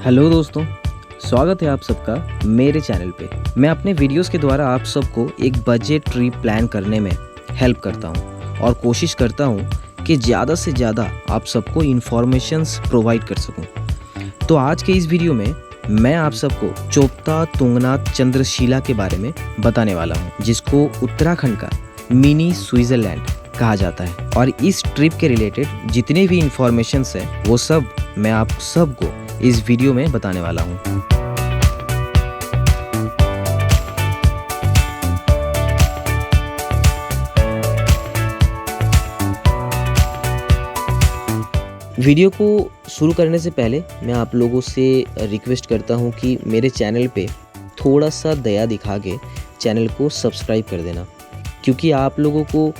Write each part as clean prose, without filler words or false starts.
Hello दोस्तों, स्वागत है आप सबका मेरे चैनल पे। मैं अपने वीडियोस के द्वारा आप सबको एक बजट ट्रिप प्लान करने में हेल्प करता हूँ और कोशिश करता हूँ कि ज़्यादा से ज़्यादा आप सबको इन्फॉर्मेशंस प्रोवाइड कर सकूँ। तो आज के इस वीडियो में मैं आप सबको चोपता तुंगनाथ चंद्रशिला के बारे में बताने वाला हूँ, जिसको उत्तराखंड का मिनी स्विट्जरलैंड कहा जाता है। और इस ट्रिप के रिलेटेड जितने भी इंफॉर्मेशंस हैं वो सब मैं आप सबको इस वीडियो में बताने वाला हूँ। वीडियो को शुरू करने से पहले मैं आप लोगों से रिक्वेस्ट करता हूँ कि मेरे चैनल पे थोड़ा सा दया दिखा के चैनल को सब्सक्राइब कर देना, क्योंकि आप लोगों को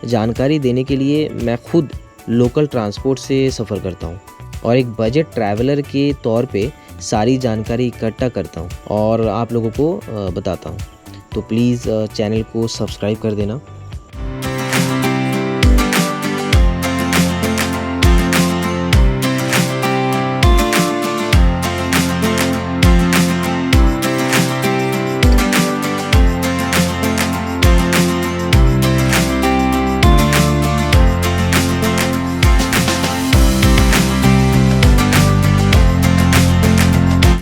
जानकारी देने के लिए मैं खुद लोकल ट्रांसपोर्ट से सफ़र करता हूँ और एक बजट ट्रैवलर के तौर पे सारी जानकारी इकट्ठा करता हूँ और आप लोगों को बताता हूँ। तो प्लीज़ चैनल को सब्सक्राइब कर देना।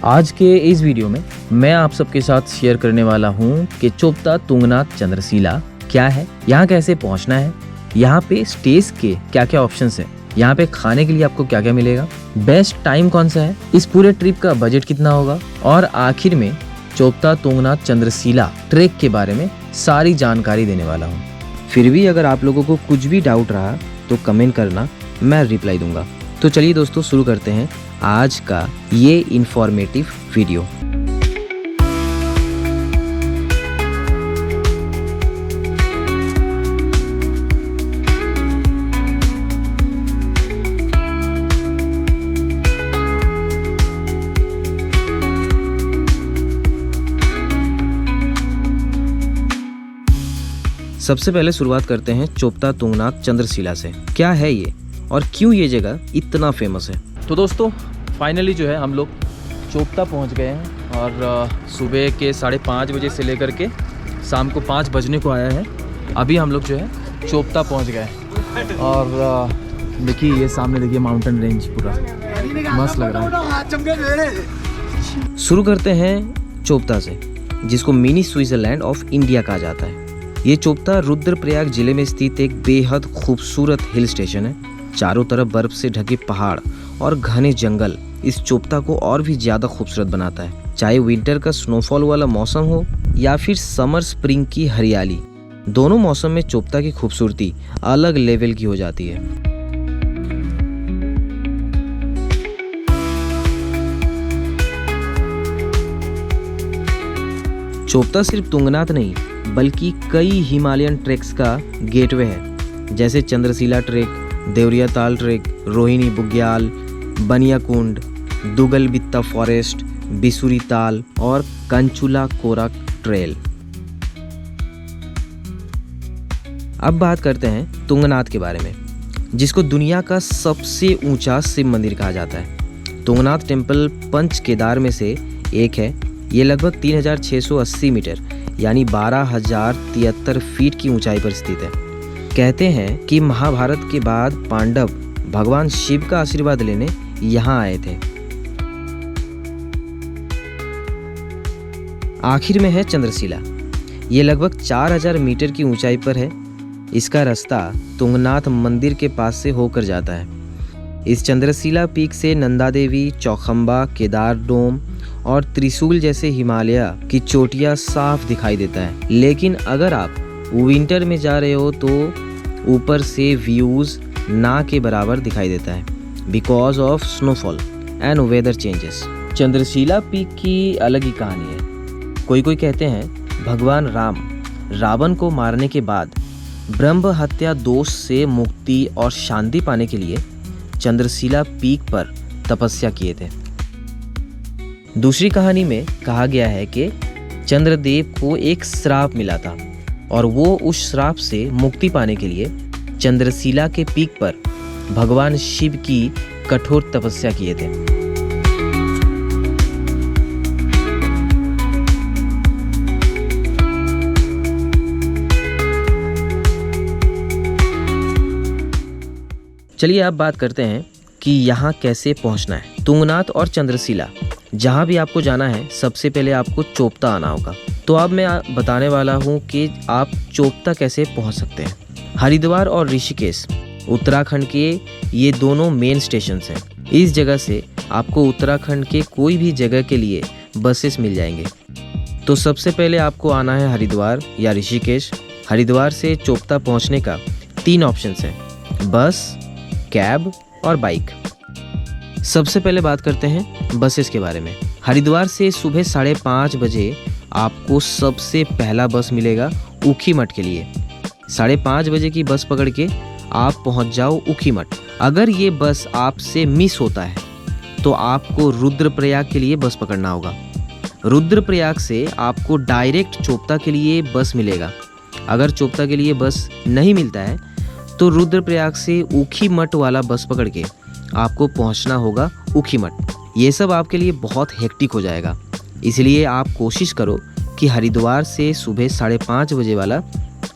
आज के इस वीडियो में मैं आप सबके साथ शेयर करने वाला हूं कि चोपता तुंगनाथ चंद्रशिला क्या है, यहाँ कैसे पहुँचना है, यहाँ पे स्टेज के क्या क्या ऑप्शंस हैं, यहाँ पे खाने के लिए आपको क्या क्या मिलेगा, बेस्ट टाइम कौन सा है, इस पूरे ट्रिप का बजट कितना होगा और आखिर में चोपता तुंगनाथ चंद्रशिला ट्रैक के बारे में सारी जानकारी देने वाला हूँ। फिर भी अगर आप लोगों को कुछ भी डाउट रहा तो कमेंट करना, मैं रिप्लाई दूंगा। तो चलिए दोस्तों, शुरू करते हैं आज का ये इंफॉर्मेटिव वीडियो। सबसे पहले शुरुआत करते हैं चोपता तुंगनाथ चंद्रशिला से। क्या है ये और क्यों ये जगह इतना फेमस है? तो दोस्तों, फाइनली जो है हम लोग चोपता पहुंच गए हैं और सुबह के 5:30 बजे से लेकर के शाम को 5 बजने को आया है। अभी हम लोग जो है चोपता पहुंच गए और देखिए ये सामने देखिए माउंटेन रेंज पूरा मस्त लग रहा है। शुरू करते हैं चोपता से, जिसको मिनी स्विट्जरलैंड ऑफ इंडिया कहा जाता है। ये चोपता रुद्रप्रयाग जिले में स्थित एक बेहद खूबसूरत हिल स्टेशन है। चारों तरफ बर्फ से ढके पहाड़ और घने जंगल इस चोपता को और भी ज्यादा खूबसूरत बनाता है। चाहे विंटर का स्नोफॉल वाला मौसम हो या फिर समर स्प्रिंग की हरियाली, दोनों मौसम में चोपता की खूबसूरती अलग लेवल की हो जाती है। चोपता सिर्फ तुंगनाथ नहीं बल्कि कई हिमालयन ट्रैक्स का गेटवे है, जैसे चंद्रशिला ट्रैक, देवरिया ताल ट्रैक, रोहिणी बुग्याल, बनियाकुंड, दुगलबित्ता फॉरेस्ट, बिसुरी ताल और कंचुला कोरक ट्रेल। अब बात करते हैं तुंगनाथ के बारे में, जिसको दुनिया का सबसे ऊंचा शिव मंदिर कहा जाता है। तुंगनाथ टेम्पल पंच केदार में से एक है। ये लगभग 3680 मीटर यानी 12,073 फीट की ऊंचाई पर स्थित है। कहते हैं कि महाभारत के बाद पांडव भगवान शिव का आशीर्वाद लेने यहाँ आए थे। आखिर में है चंद्रशिला। ये लगभग 4000 मीटर की ऊंचाई पर है। इसका रास्ता तुंगनाथ मंदिर के पास से होकर जाता है। इस चंद्रशिला पीक से नंदा देवी, चौखंबा, केदार डोम और त्रिशूल जैसे हिमालय की चोटियां साफ दिखाई देता है। लेकिन अगर आप विंटर में जा रहे हो तो ऊपर से व्यूज ना के बराबर दिखाई देता है, because of snowfall and weather changes. Chandrashila peak की अलग ही कहानी है। कोई कहते हैं भगवान राम रावण को मारने के बाद ब्रह्म हत्या दोष से मुक्ति और शांति पाने के लिए चंद्रशिला पीक पर तपस्या किए थे। दूसरी कहानी में कहा गया है कि चंद्रदेव को एक श्राप मिला था और वो उस श्राप से मुक्ति पाने के लिए चंद्रशिला के पीक पर भगवान शिव की कठोर तपस्या किए थे। चलिए अब बात करते हैं कि यहाँ कैसे पहुँचना है। तुंगनाथ और चंद्रशिला जहाँ भी आपको जाना है, सबसे पहले आपको चोपता आना होगा। तो अब मैं बताने वाला हूँ कि आप चोपता कैसे पहुँच सकते हैं। हरिद्वार और ऋषिकेश उत्तराखंड के ये दोनों मेन स्टेशन हैं। इस जगह से आपको उत्तराखंड के कोई भी जगह के लिए बसेस मिल जाएंगे। तो सबसे पहले आपको आना है हरिद्वार या ऋषिकेश। हरिद्वार से चोपता पहुंचने का 3 ऑप्शंस हैं, बस, कैब और बाइक। सबसे पहले बात करते हैं बसेस के बारे में। हरिद्वार से सुबह 5:30 बजे आपको सबसे पहला बस मिलेगा ऊखीमठ के लिए। 5:30 बजे की बस पकड़ के आप पहुंच जाओ ऊखीमठ। अगर ये बस आपसे मिस होता है तो आपको रुद्रप्रयाग के लिए बस पकड़ना होगा। रुद्रप्रयाग से आपको डायरेक्ट चोपता के लिए बस मिलेगा। अगर चोपता के लिए बस नहीं मिलता है तो रुद्रप्रयाग से ऊखीमठ वाला बस पकड़ के आपको पहुंचना होगा ऊखीमठ। ये सब आपके लिए बहुत हेक्टिक हो जाएगा, इसलिए आप कोशिश करो कि हरिद्वार से सुबह 5:30 बजे वाला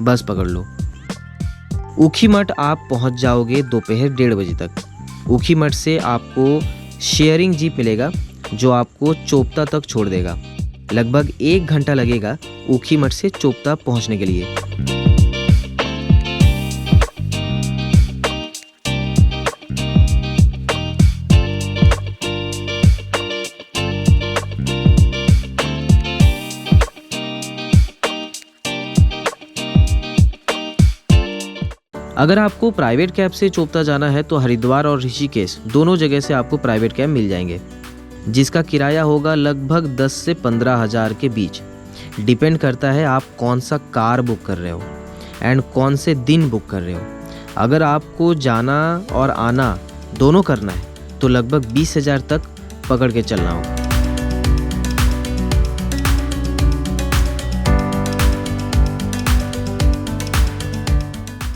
बस पकड़ लो। ऊखीमठ आप पहुंच जाओगे दोपहर 1:30 बजे तक। ऊखीमठ से आपको शेयरिंग जीप मिलेगा जो आपको चोपता तक छोड़ देगा। लगभग 1 घंटा लगेगा ऊखीमठ से चोपता पहुंचने के लिए। अगर आपको प्राइवेट कैब से चोपता जाना है तो हरिद्वार और ऋषिकेश दोनों जगह से आपको प्राइवेट कैब मिल जाएंगे, जिसका किराया होगा लगभग 10 से 15 हज़ार के बीच। डिपेंड करता है आप कौन सा कार बुक कर रहे हो एंड कौन से दिन बुक कर रहे हो। अगर आपको जाना और आना दोनों करना है तो लगभग 20 हज़ार तक पकड़ के चलना होगा।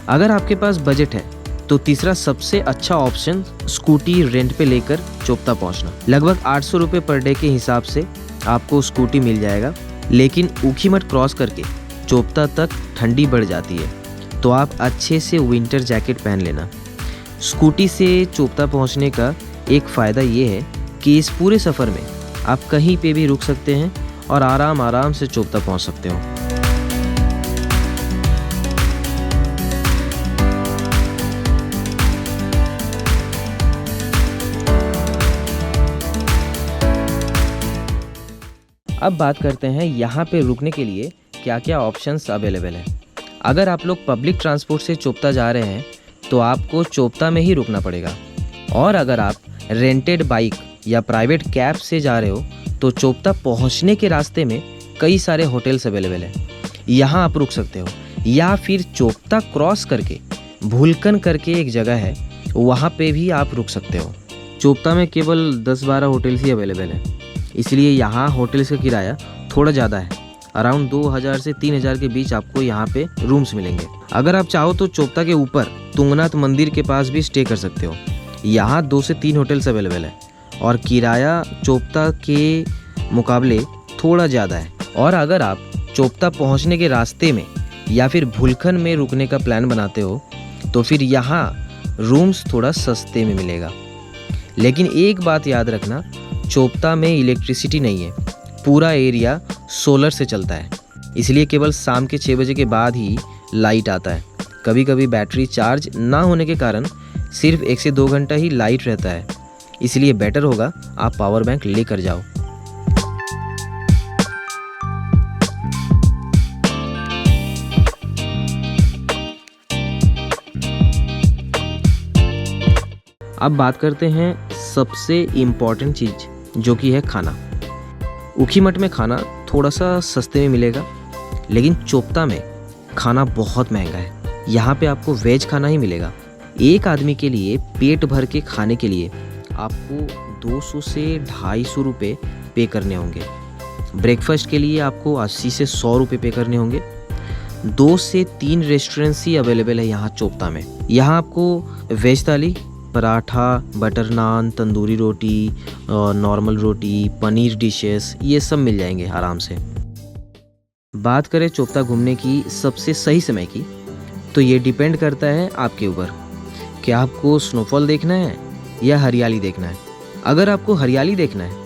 अगर आपके पास बजट है तो तीसरा सबसे अच्छा ऑप्शन स्कूटी रेंट पे लेकर चोपता पहुंचना। लगभग 800 रुपये पर डे के हिसाब से आपको स्कूटी मिल जाएगा। लेकिन ऊखीमठ क्रॉस करके चोपता तक ठंडी बढ़ जाती है, तो आप अच्छे से विंटर जैकेट पहन लेना। स्कूटी से चोपता पहुंचने का एक फ़ायदा ये है कि इस पूरे सफ़र में आप कहीं पे भी रुक सकते हैं और आराम से चोपता पहुंच सकते हो। अब बात करते हैं यहाँ पे रुकने के लिए क्या क्या ऑप्शंस अवेलेबल है। अगर आप लोग पब्लिक ट्रांसपोर्ट से चोपता जा रहे हैं तो आपको चोपता में ही रुकना पड़ेगा, और अगर आप रेंटेड बाइक या प्राइवेट कैब से जा रहे हो तो चोपता पहुँचने के रास्ते में कई सारे होटल्स अवेलेबल हैं, यहाँ आप रुक सकते हो। या फिर चोपता क्रॉस करके भूलकन करके एक जगह है, वहाँ पे भी आप रुक सकते हो। चोपता में केवल 10-12 होटल्स ही अवेलेबल है, इसलिए यहाँ होटल्स का किराया थोड़ा ज़्यादा है। अराउंड 2000 से 3000 के बीच आपको यहाँ पे रूम्स मिलेंगे। अगर आप चाहो तो चोपता के ऊपर तुंगनाथ मंदिर के पास भी स्टे कर सकते हो। यहाँ 2 से 3 होटल्स अवेलेबल है और किराया चोपता के मुकाबले थोड़ा ज़्यादा है। और अगर आप चोपता पहुँचने के रास्ते में या फिर भूलखन में रुकने का प्लान बनाते हो तो फिर यहाँ रूम्स थोड़ा सस्ते में मिलेगा। लेकिन एक बात याद रखना, चोपता में इलेक्ट्रिसिटी नहीं है, पूरा एरिया सोलर से चलता है, इसलिए केवल शाम के 6 बजे के बाद ही लाइट आता है। कभी कभी बैटरी चार्ज ना होने के कारण सिर्फ 1 से 2 घंटा ही लाइट रहता है, इसलिए बेटर होगा आप पावर बैंक लेकर जाओ। अब बात करते हैं सबसे इम्पॉर्टेंट चीज़ जो कि है खाना। ऊखीमठ में खाना थोड़ा सा सस्ते में मिलेगा, लेकिन चोपता में खाना बहुत महंगा है। यहाँ पे आपको वेज खाना ही मिलेगा। एक आदमी के लिए पेट भर के खाने के लिए आपको 200 से 250 रुपये पे करने होंगे। ब्रेकफास्ट के लिए आपको 80 से 100 रुपये पे करने होंगे। 2 से 3 रेस्टोरेंट्स ही अवेलेबल है यहाँ चोपता में। यहाँ आपको वेज थाली, पराठा, बटर नान, तंदूरी रोटी, नॉर्मल रोटी, पनीर डिशेस, ये सब मिल जाएंगे आराम से। बात करें चोपता घूमने की सबसे सही समय की, तो ये डिपेंड करता है आपके ऊपर क्या आपको स्नोफॉल देखना है या हरियाली देखना है? अगर आपको हरियाली देखना है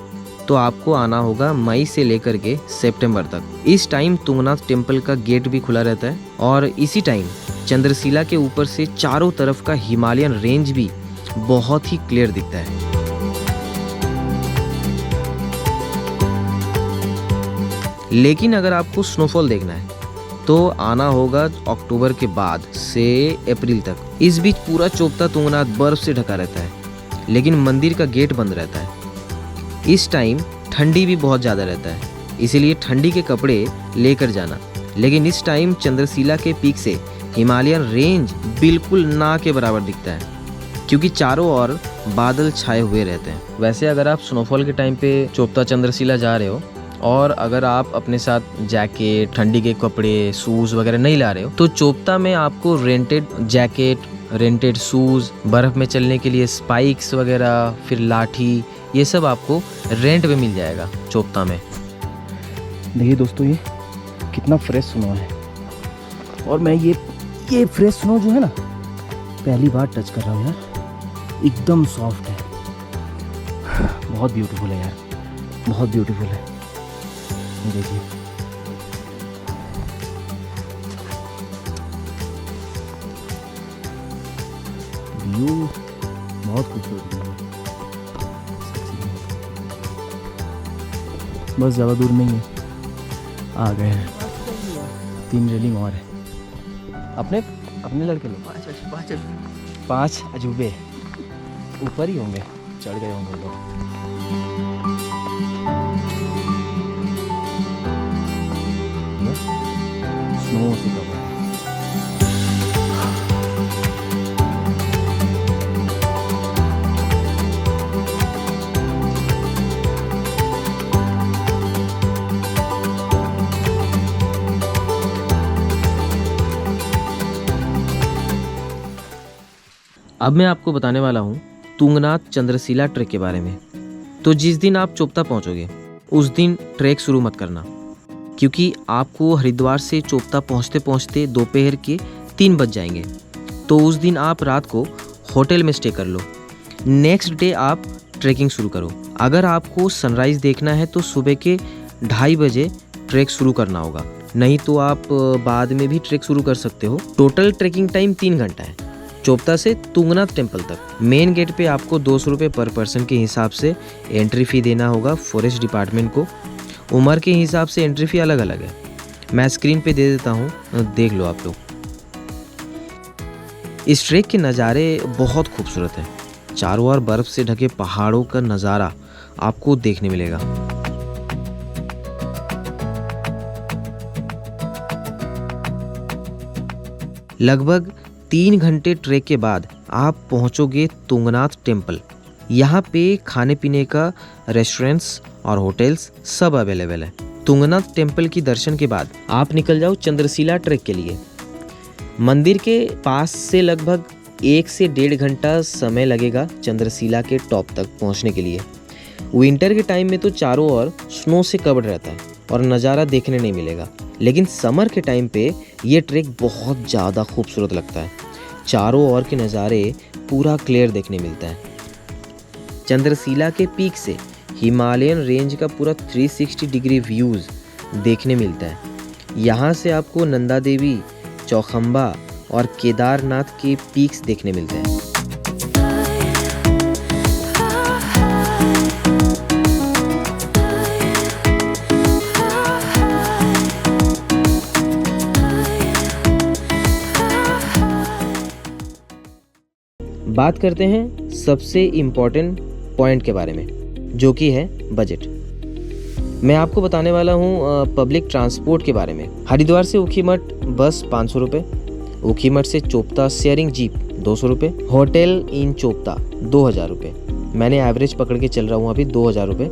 तो आपको आना होगा मई से लेकर के सितंबर तक। इस टाइम तुंगनाथ टेम्पल का गेट भी खुला रहता है और इसी टाइम चंद्रशिला के ऊपर से चारों तरफ का हिमालयन रेंज भी बहुत ही क्लियर दिखता है। लेकिन अगर आपको स्नोफॉल देखना है तो आना होगा अक्टूबर के बाद से अप्रैल तक। इस बीच पूरा चोपता तुंगनाथ बर्फ से ढका रहता है, लेकिन मंदिर का गेट बंद रहता है। इस टाइम ठंडी भी बहुत ज़्यादा रहता है, इसीलिए ठंडी के कपड़े लेकर जाना। लेकिन इस टाइम चंद्रशिला के पीक से हिमालयन रेंज बिल्कुल ना के बराबर दिखता है, क्योंकि चारों ओर बादल छाए हुए रहते हैं। वैसे अगर आप स्नोफॉल के टाइम पे चोपता चंद्रशिला जा रहे हो और अगर आप अपने साथ जैकेट, ठंडी के कपड़े, शूज़ वगैरह नहीं ला रहे हो तो चोपता में आपको रेंटेड जैकेट, रेंटेड शूज़, बर्फ़ में चलने के लिए स्पाइक्स वगैरह, फिर लाठी, ये सब आपको रेंट पे मिल जाएगा चोपता में। देखिए दोस्तों, ये कितना फ्रेश स्नो है और मैं ये फ्रेश स्नो जो है ना पहली बार टच कर रहा हूँ यार। एकदम सॉफ्ट है, बहुत ब्यूटीफुल है यार, बहुत ब्यूटीफुल है। देखिए व्यू बहुत खूबसूरत है। बस ज़्यादा दूर नहीं है, आ गए हैं। 3 रेलिंग और है। अपने लड़के लोग 5 अजूबे ऊपर ही होंगे, चढ़ गए होंगे लोग। स्नो से कवर है। अब मैं आपको बताने वाला हूँ तुंगनाथ चंद्रशिला ट्रैक के बारे में। तो जिस दिन आप चोपता पहुँचोगे उस दिन ट्रैक शुरू मत करना, क्योंकि आपको हरिद्वार से चोपता पहुँचते पहुँचते दोपहर के 3 बज जाएंगे। तो उस दिन आप रात को होटल में स्टे कर लो, नेक्स्ट डे आप ट्रैकिंग शुरू करो। अगर आपको सनराइज़ देखना है तो सुबह के 2:30 बजे ट्रैक शुरू करना होगा, नहीं तो आप बाद में भी ट्रैक शुरू कर सकते हो। टोटल ट्रैकिंग टाइम 3 घंटा है चोपता से तुंगनाथ टेम्पल तक। मेन गेट पे आपको 200 रुपये पर पर्सन के हिसाब से एंट्री फ़ी देना होगा फॉरेस्ट डिपार्टमेंट को। उम्र के हिसाब से एंट्री फ़ी अलग अलग है, मैं स्क्रीन पे दे देता हूँ, देख लो आप लोग। इस ट्रैक के नज़ारे बहुत खूबसूरत हैं, चारों ओर बर्फ़ से ढके पहाड़ों का नज़ारा आपको देखने मिलेगा। लगभग 3 घंटे ट्रैक के बाद आप पहुंचोगे तुंगनाथ टेम्पल। यहाँ पे खाने पीने का रेस्टोरेंट्स और होटल्स सब अवेलेबल है। तुंगनाथ टेम्पल की दर्शन के बाद आप निकल जाओ चंद्रशिला ट्रैक के लिए। मंदिर के पास से लगभग 1 से 1.5 घंटा समय लगेगा चंद्रशिला के टॉप तक पहुँचने के लिए। विंटर के टाइम में तो चारों ओर स्नो से कवर्ड रहता है और नज़ारा देखने नहीं मिलेगा, लेकिन समर के टाइम पे ये ट्रैक बहुत ज़्यादा खूबसूरत लगता है। चारों ओर के नज़ारे पूरा क्लियर देखने मिलता है। चंद्रशिला के पीक से हिमालयन रेंज का पूरा 360 डिग्री व्यूज़ देखने मिलता है। यहाँ से आपको नंदा देवी, चौखंबा और केदारनाथ के पीक्स देखने मिलते हैं। बात करते हैं सबसे इम्पॉर्टेंट पॉइंट के बारे में, जो कि है बजट। मैं आपको बताने वाला हूँ पब्लिक ट्रांसपोर्ट के बारे में। हरिद्वार से ऊखीमठ बस 500 रुपये, ऊखीमठ से चोपता शेयरिंग जीप 200 रुपये, होटल इन चोपता 2000 रुपये। मैंने एवरेज पकड़ के चल रहा हूँ अभी 2000 रुपये।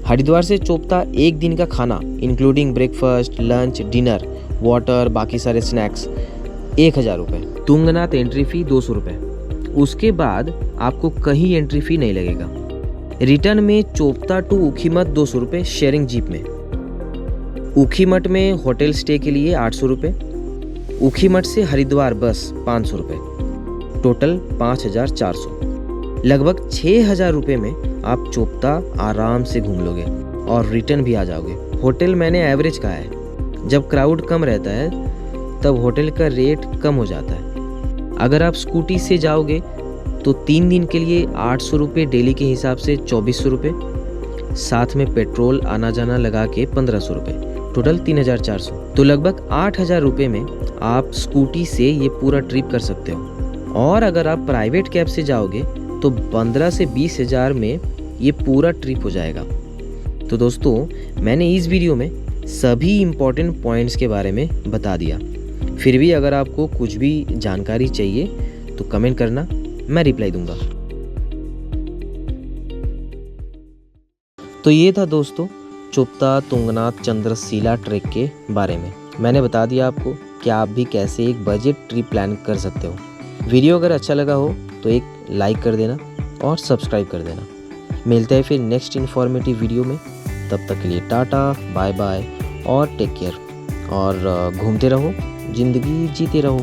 हरिद्वार से चोपता एक दिन का खाना including breakfast, lunch, dinner, water, बाकी सारे स्नैक्स 1000 रुपये। तुंगनाथ एंट्री फ़ी 200 रुपये। उसके बाद आपको कहीं एंट्री फ़ी नहीं लगेगा। रिटर्न में चोपता टू ऊखीमठ 200 रुपये शेयरिंग जीप में। ऊखीमठ में होटल स्टे के लिए 800 रुपये। ऊखीमठ से हरिद्वार बस 500 रुपये। टोटल 5,400। लगभग 6,000 रुपये में आप चोपता आराम से घूम लोगे और रिटर्न भी आ जाओगे। होटल मैंने एवरेज कहा है, जब क्राउड कम रहता है तब होटल का रेट कम हो जाता है। अगर आप स्कूटी से जाओगे तो 3 दिन के लिए 800 रुपये, डेली के हिसाब से 2400 रुपये, साथ में पेट्रोल आना जाना लगा के 1500 रुपये, टोटल 3,400। तो लगभग 8,000 रुपये में आप स्कूटी से ये पूरा ट्रिप कर सकते हो। और अगर आप प्राइवेट कैब से जाओगे तो 15 से 20,000 में ये पूरा ट्रिप हो जाएगा। तो दोस्तों, मैंने इस वीडियो में सभी इम्पोर्टेंट पॉइंट्स के बारे में बता दिया। फिर भी अगर आपको कुछ भी जानकारी चाहिए तो कमेंट करना, मैं रिप्लाई दूंगा। तो ये था दोस्तों चोपता तुंगनाथ चंद्रशिला ट्रैक के बारे में। मैंने बता दिया आपको कि आप भी कैसे एक बजट ट्रिप प्लान कर सकते हो। वीडियो अगर अच्छा लगा हो तो एक लाइक कर देना और सब्सक्राइब कर देना। मिलते हैं फिर नेक्स्ट इन्फॉर्मेटिव वीडियो में। तब तक के लिए टाटा, बाय बाय और टेक केयर। और घूमते रहो, ज़िंदगी जीते रहो।